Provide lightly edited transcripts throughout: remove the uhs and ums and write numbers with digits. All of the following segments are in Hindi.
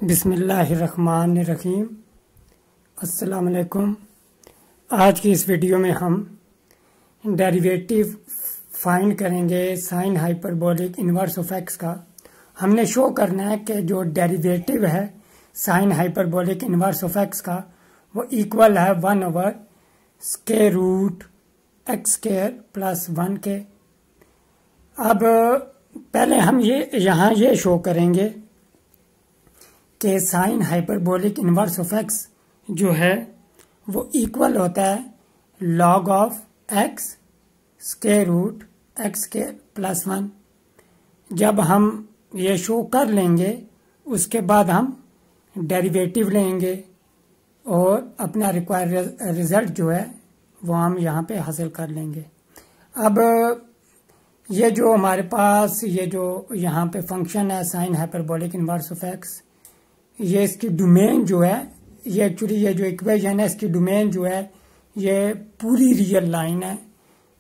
बिस्मिल्लाहिर्रहमानिर्रहीम। अस्सलाम वालेकुम। आज की इस वीडियो में हम डेरिवेटिव फाइंड करेंगे sign hyperbolic inverse of x का। हमने शो करना है कि जो डेरिवेटिव है sign hyperbolic inverse of x का वो इक्वल है 1/√x² प्लस 1 के। अब पहले हम यहाँ ये शो करेंगे कि sign hyperbolic inverse of x जो है वो इक्वल होता है log ऑफ x² प्लस 1। जब हम ये शो कर लेंगे उसके बाद हम डेरिवेटिव लेंगे और अपना रिक्वायर्ड रिजल्ट जो है वो हम यहाँ पे हासिल कर लेंगे। अब ये जो हमारे पास ये जो यहाँ पे फंक्शन है sign hyperbolic inverse of x, ये इसकी डोमेन जो है ये एक्चुअली ये जो इक्वेशन है इसकी डोमेन जो है ये पूरी रियल लाइन है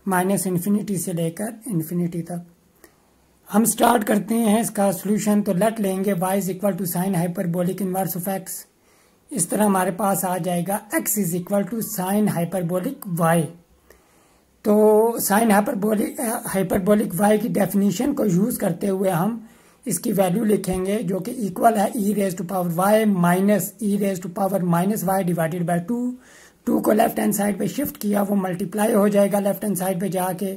-∞ से लेकर इन्फिनिटी तक। हम स्टार्ट करते हैं इसका सॉल्यूशन। तो लेट लेंगे y is equal to sine hyperbolic inverse of X. इस तरह हमारे पास आ जाएगा x is equal to sine hyperbolic y। तो साइन हाइपरबोलिक y की डेफिनेशन को यूज करते हुए हम इसकी वैल्यू लिखेंगे जो कि इक्वल है e⁻y minus e⁻y divided by 2 को लेफ्ट हैंड साइड पे शिफ्ट किया वो मल्टीप्लाई हो जाएगा लेफ्ट हैंड साइड पे जाके।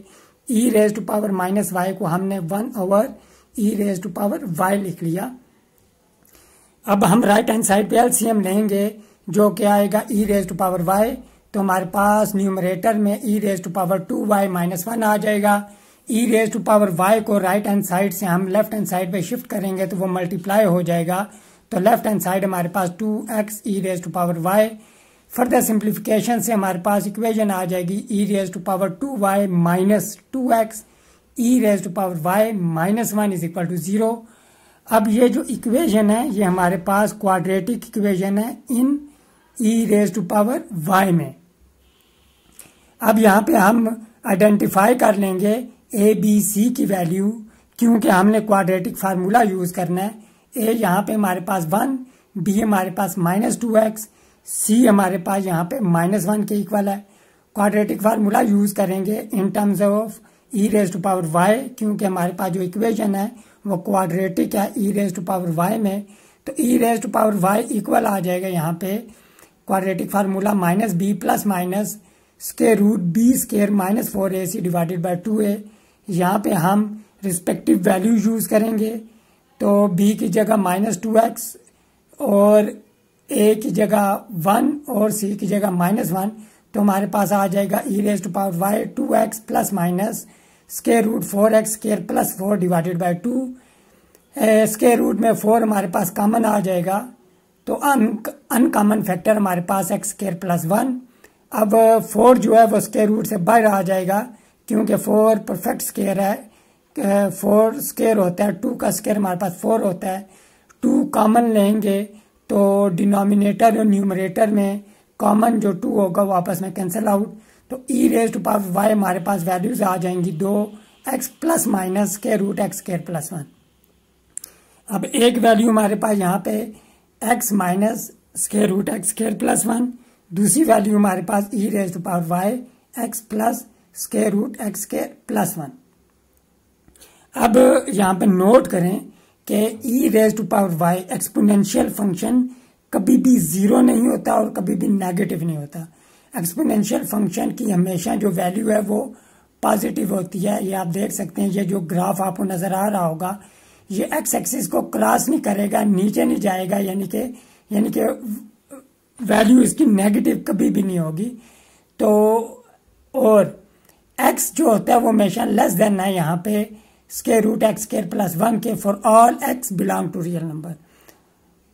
e⁻y को हमने 1/e⁻y लिख लिया। अब हम राइट हैंड साइड पे एलसीएम लेंगे जो कि आएगा e⁻y। तो हमारे पास न्यूमरेटर में e⁻2y माइनस 1 आ जाएगा। e⁻y को राइट हैंड साइड से हम लेफ्ट हैंड साइड पे शिफ्ट करेंगे तो वो मल्टीप्लाई हो जाएगा। तो लेफ्ट हैंड साइड हमारे पास 2x e⁻y। फर्दर सिंप्लीफिकेशन से हमारे पास इक्वेशन आ जाएगी e⁻2y minus 2x e⁻y minus 1 is equal to 0। अब ये जो इक्वेशन है ये हमारे पास क्वाड्रेटिक इक्वेशन है इन e⁻y में। अब यहाँ पे हम आइडेंटिफाई कर लेंगे a b c की वैल्यू, क्योंकि हमने क्वाड्रेटिक फार्मूला यूज करना है। a यहाँ पे हमारे पास 1, b हमारे पास -2x, c हमारे पास यहाँ पे -1 के इक्वल है। क्वाड्रेटिक फार्मूला यूज करेंगे इन टर्म्स ऑफ e⁻y, क्योंकि हमारे पास जो इक्वेशन है वो क्वाड्रेटिक है e⁻y में। तो e⁻y इक्वल आ जाएगा यहाँ पे quadratic formula -b plus minus √b² -4ac divided by 2a। यहाँ पे हम रिस्पेक्टिव वैल्यू यूज करेंगे। तो b की जगह -2x और a की जगह 1 और c की जगह -1। तो हमारे पास आ जाएगा e⁻y 2x plus minus √4x² plus 4 divided by 2। Square root में 4 हमारे पास कॉमन आ जाएगा। तो अनकॉमन फैक्टर हमारे पास x² प्लस 1। अब 4 जो है वो स्क्वायर रूट से बाहर आ जाएगा, क्योंकि 4 परफेक्ट स्क्वायर है। 4 स्क्वायर होता है, 2 का स्क्वायर हमारे पास 4 होता है। 2 कॉमन लेंगे तो डिनोमिनेटर और न्यूमरेटर में कॉमन जो 2 होगा वो आपस में कैंसिल आउट। तो e⁻y हमारे पास वैल्यूज आ जाएंगी 2x plus minus √x² plus 1। अब एक वैल्यू हमारे पास यहाँ पे x माइनस √x² प्लस 1, दूसरी वैल्यू हमारे पास e⁻y x plus √x² plus 1। अब यहाँ पे नोट करें कि e⁻y एक्सपोनेंशियल फंक्शन कभी भी 0 नहीं होता और कभी भी नेगेटिव नहीं होता। एक्सपोनेंशियल फंक्शन की हमेशा जो वैल्यू है वो पॉजिटिव होती है। ये आप देख सकते हैं, ये जो ग्राफ आपको नजर आ रहा होगा ये x एक्सिस को क्रॉस नहीं करेगा, नीचे नहीं जाएगा, यानी कि वैल्यू इसकी नेगेटिव कभी भी नहीं होगी। तो और x जो होता है वो हमेशा लेस देन है यहाँ पे √x² प्लस 1 के for all x belong to real number.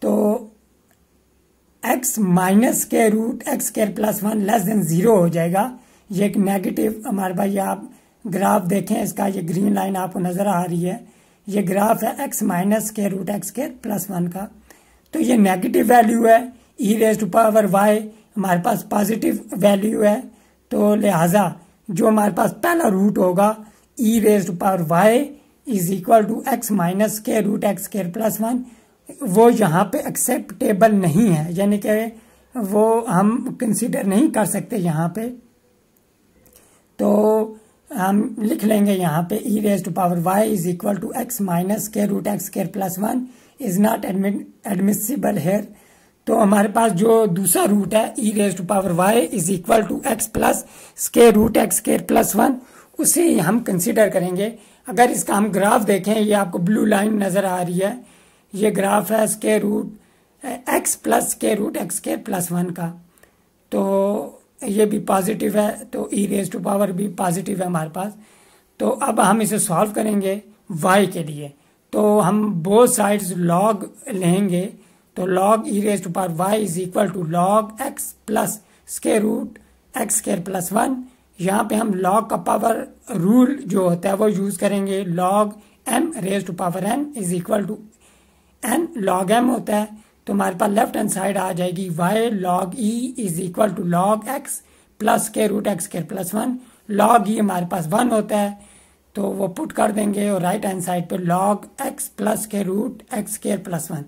तो x minus √x² plus 1 less than 0 हो जाएगा। ये एक नेगेटिव हमारे पास, ये आप ग्राफ देखें इसका, ये ग्रीन लाइन आपको नजर आ रही है, ये ग्राफ है x माइनस √x² प्लस 1 का। तो ये नेगेटिव वैल्यू है। e⁻y हमारे पास पॉजिटिव वैल्यू है। तो लिहाजा जो हमारे पास पहला रूट होगा e⁻y is equal to x minus √x² plus 1 वो यहाँ पे एक्सेप्टेबल नहीं है, यानी कि वो हम कंसीडर नहीं कर सकते यहाँ पे। तो हम लिख लेंगे यहाँ पे e raise to power y is equal to x minus square root x square plus 1 is not admissible here. तो हमारे पास जो दूसरा रूट है e raise to power y is equal to x plus square root x square plus 1, उसे हम कंसीडर करेंगे। अगर इसका हम ग्राफ देखें, ये आपको ब्लू लाइन नजर आ रही है, ये ग्राफ है square root x plus square root x square plus 1 का। तो ये भी पॉजिटिव है, तो e रेज टू पावर भी पॉजिटिव है हमारे पास। तो अब हम इसे सॉल्व करेंगे y के लिए, तो हम बोथ साइड्स log लेंगे। तो log e raise to power y is equal to log x plus square root x square plus 1। यहाँ पे हम log का पावर रूल जो होता है वो यूज करेंगे। log m raise to power n is equal to n log m होता है। तो हमारे पास लेफ्ट हैंड साइड आ जाएगी y log e is equal to log x plus square root x square plus 1। log e हमारे पास 1 होता है, तो वो पुट कर देंगे और राइट हैंड साइड पे log x plus square root x square plus 1।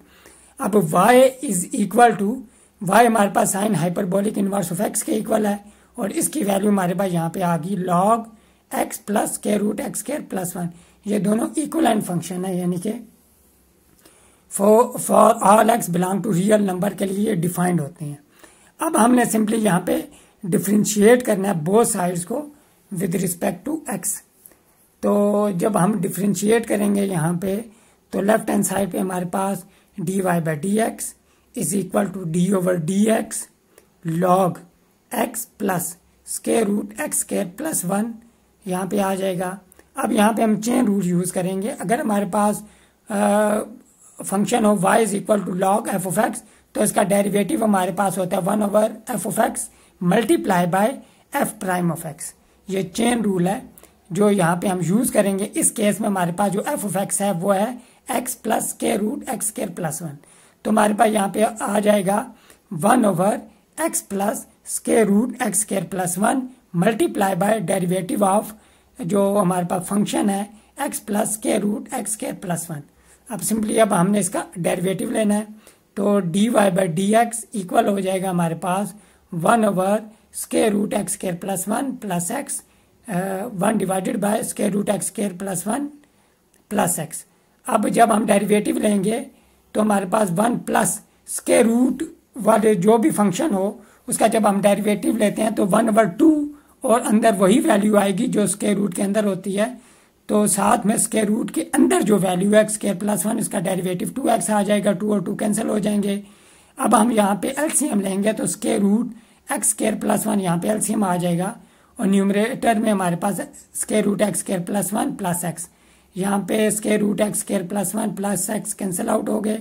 अब y is equal to, y हमारे पास sine hyperbolic inverse of x के इक्वल है, और इसकी वैल्यू हमारे पास यहाँ पे आ गई log x plus square root x square plus 1। ये दोनों इक्वलेंट फंक्शन है, यानी कि for all x belong to real number के लिए डिफाइंड होते हैं। अब हमने सिंपली यहाँ पे डिफ्रेंशिएट करना है बोथ साइड्स को विद रिस्पेक्ट टू एक्स। तो जब हम डिफ्रेंशिएट करेंगे यहाँ पे, तो लेफ्ट हैंड साइड पे हमारे पास dy by d x is equal to d over d x log x plus square root x square plus 1 यहाँ पे आ जाएगा। अब यहाँ पे हम चेन रूल यूज करेंगे। अगर हमारे पास फंक्शन हो y is equal to log f of x, तो इसका डेरिवेटिव हमारे पास होता है 1 over f of x multiply by f prime of x. ये चेन रूल है जो यहाँ पे हम यूज करेंगे। इस केस में हमारे पास जो एफ ऑफ एक्स है वो है x plus square root x square plus 1। तो हमारे पास यहाँ पे आ जाएगा 1 over x plus square root x square plus 1 multiply by derivative of जो हमारे पास फंक्शन है x plus square root x square plus 1। अब सिंपली अब हमने इसका डेरिवेटिव लेना है, तो dy by d x equal हो जाएगा हमारे पास 1 over square root x square plus 1 plus x 1 divided by square root x square plus 1 plus x. अब जब हम डेरिवेटिव लेंगे तो हमारे पास 1 प्लस स्क्वायर रूट वाले जो भी फंक्शन हो उसका जब हम डेरिवेटिव लेते हैं तो 1 ओवर 2 और अंदर वही वैल्यू आएगी जो स्क्वायर रूट के अंदर होती है। तो साथ में स्क्वायर रूट के अंदर जो वैल्यू है एक्स स्क्वायर प्लस 1, इसका डेरिवेटिव 2x आ जाएगा, 2 और 2 कैंसिल हो जाएंगे। अब हम यहाँ पे एलसीएम लेंगे तो square root x square plus 1 यहाँ पे एलसीएम आ जाएगा, और न्यूमरेटर में हमारे पास square root x square plus 1 plus x, यहाँ पे square root x square plus 1 plus x cancel out हो गए।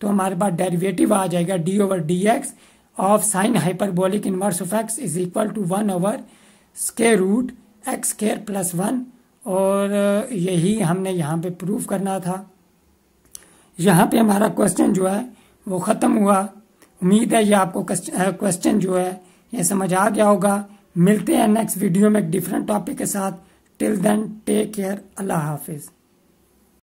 तो हमारे पास डेरिवेटिव आ जाएगा d over d x of sine hyperbolic inverse of x is equal to 1 over square root x square plus 1। और यही हमने यहाँ पे प्रूफ करना था। यहाँ पे हमारा क्वेश्चन जो है वो ख़त्म हुआ। उम्मीद है ये आपको क्वेश्चन जो है ये समझ आ गया होगा। मिलते हैं नेक्स्ट वीडियो में एक डिफरेंट टॉपिक के साथ। टिल देन टेक केयर, अल्लाह हाफिज़।